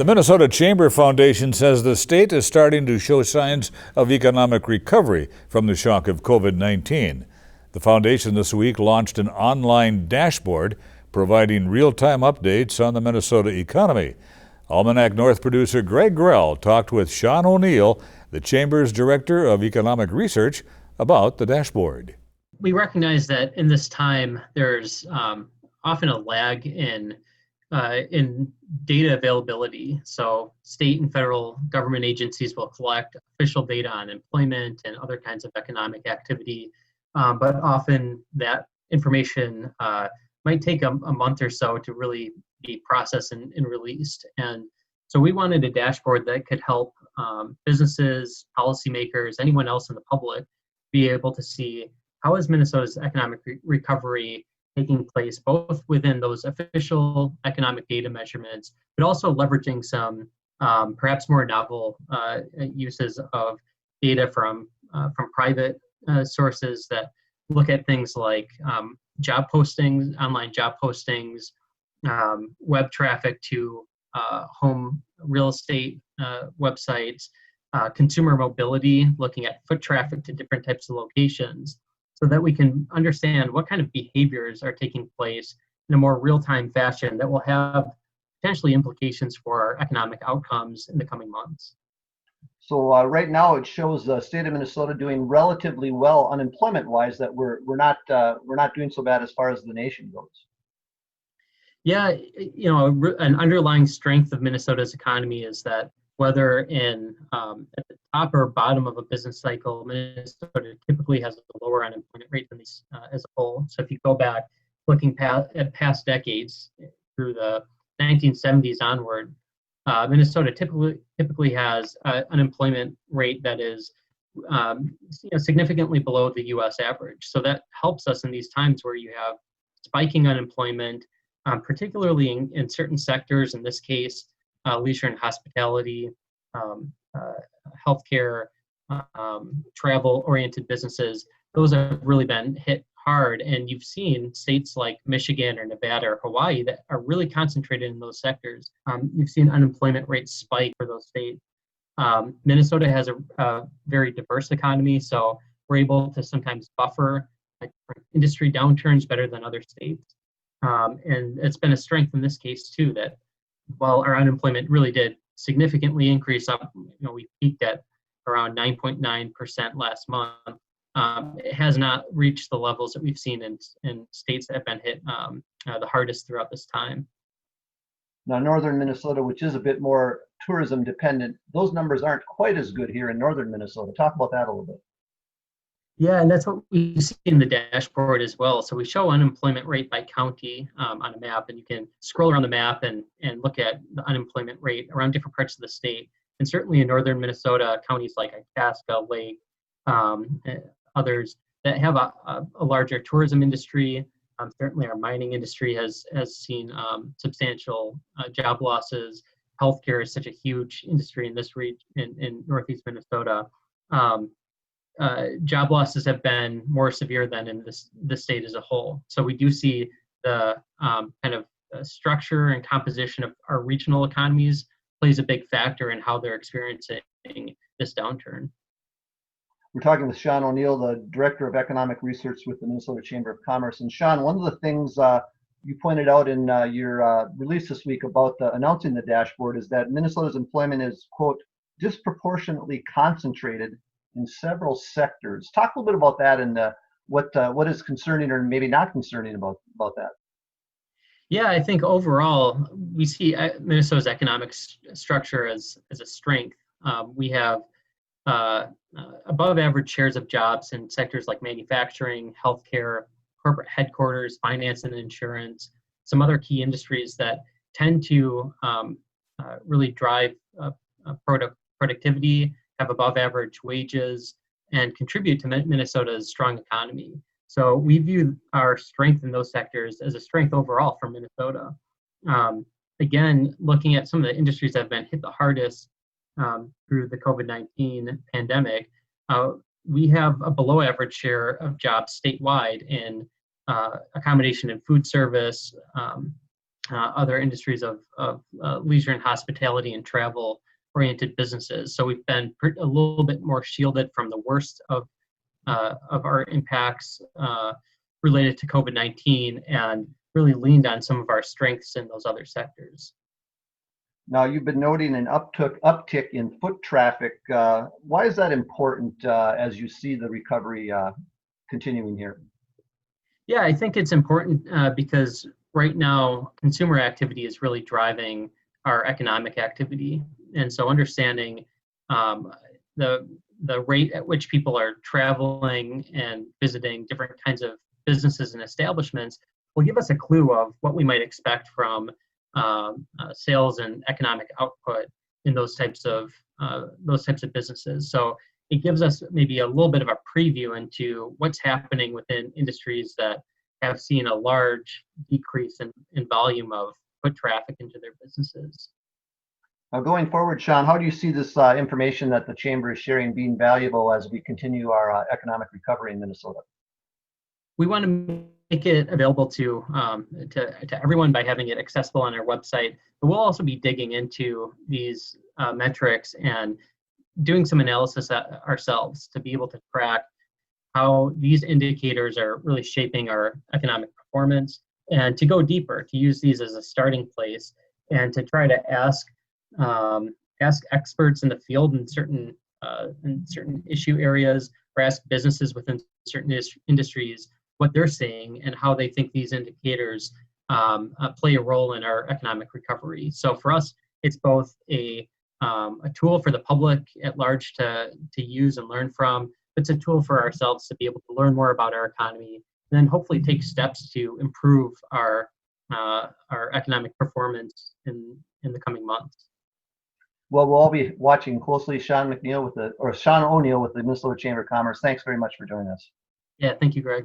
The Minnesota Chamber Foundation says the state is starting to show signs of economic recovery from the shock of COVID-19. The foundation this week launched an online dashboard providing real-time updates on the Minnesota economy. Almanac North producer Greg Grell talked with Sean O'Neill, the Chamber's Director of Economic Research, about the dashboard. We recognize that in this time, there's often a lag in data availability. So state and federal government agencies will collect official data on employment and other kinds of economic activity, but often that information might take a month or so to really be processed and released. And so we wanted a dashboard that could help businesses, policymakers, anyone else in the public be able to see how is Minnesota's economic recovery taking place, both within those official economic data measurements, but also leveraging some perhaps more novel uses of data from private sources that look at things like job postings, online job postings, web traffic to home real estate websites, consumer mobility, looking at foot traffic to different types of locations, so that we can understand what kind of behaviors are taking place in a more real-time fashion that will have potentially implications for our economic outcomes in the coming months. So right now it shows the state of Minnesota doing relatively well unemployment-wise, that we're not doing so bad as far as the nation goes. Yeah, an underlying strength of Minnesota's economy is that whether in at the top or bottom of a business cycle, Minnesota typically has a lower unemployment rate than these as a whole. So if you go back, looking at past decades through the 1970s onward, Minnesota typically has an unemployment rate that is significantly below the U.S. average. So that helps us in these times where you have spiking unemployment, particularly in certain sectors. In this case, leisure and hospitality, healthcare, travel-oriented businesses. Those have really been hit hard, and you've seen states like Michigan or Nevada or Hawaii that are really concentrated in those sectors. You've seen unemployment rates spike for those states. Minnesota has a very diverse economy, so we're able to sometimes buffer industry downturns better than other states. And it's been a strength in this case too, that while our unemployment really did significantly increase up, we peaked at around 9.9% last month. It has not reached the levels that we've seen in states that have been hit the hardest throughout this time. Now, northern Minnesota, which is a bit more tourism dependent, those numbers aren't quite as good here in northern Minnesota. Talk about that a little bit. Yeah, and that's what we see in the dashboard as well. So we show unemployment rate by county on a map, and you can scroll around the map and look at the unemployment rate around different parts of the state. And certainly in northern Minnesota, counties like Itasca, Lake, others that have a larger tourism industry. Certainly our mining industry has seen substantial job losses. Healthcare is such a huge industry in this region, in northeast Minnesota. Job losses have been more severe than in the state as a whole. So we do see the kind of structure and composition of our regional economies plays a big factor in how they're experiencing this downturn. We're talking with Sean O'Neill, the Director of Economic Research with the Minnesota Chamber of Commerce. And Sean, one of the things you pointed out in your release this week about announcing the dashboard is that Minnesota's employment is, quote, disproportionately concentrated in several sectors. Talk a little bit about that and what is concerning or maybe not concerning about that. Yeah, I think overall we see Minnesota's economic structure as a strength. We have above average shares of jobs in sectors like manufacturing, healthcare, corporate headquarters, finance and insurance, some other key industries that tend to really drive productivity, have above average wages, and contribute to Minnesota's strong economy. So we view our strength in those sectors as a strength overall for Minnesota. Again, looking at some of the industries that have been hit the hardest through the COVID-19 pandemic, we have a below average share of jobs statewide in accommodation and food service, other industries of leisure and hospitality and travel oriented businesses. So we've been a little bit more shielded from the worst of our impacts related to COVID-19, and really leaned on some of our strengths in those other sectors. Now, you've been noting an uptick in foot traffic. Why is that important as you see the recovery continuing here? Yeah, I think it's important because right now consumer activity is really driving our economic activity, and so understanding the rate at which people are traveling and visiting different kinds of businesses and establishments will give us a clue of what we might expect from sales and economic output in those types of businesses. So it gives us maybe a little bit of a preview into what's happening within industries that have seen a large decrease in volume of foot traffic into their businesses. Now, going forward, Sean, how do you see this information that the Chamber is sharing being valuable as we continue our economic recovery in Minnesota? We want to make it available to everyone by having it accessible on our website, but we'll also be digging into these metrics and doing some analysis ourselves to be able to track how these indicators are really shaping our economic performance, and to go deeper, to use these as a starting place, and to try to ask experts in the field in certain issue areas, or ask businesses within certain industries what they're seeing and how they think these indicators play a role in our economic recovery. So for us, it's both a tool for the public at large to use and learn from. It's a tool for ourselves to be able to learn more about our economy, and then hopefully take steps to improve our economic performance in the coming months. Well, we'll all be watching closely. Sean O'Neill with the Minnesota Chamber of Commerce. Thanks very much for joining us. Yeah, thank you, Greg.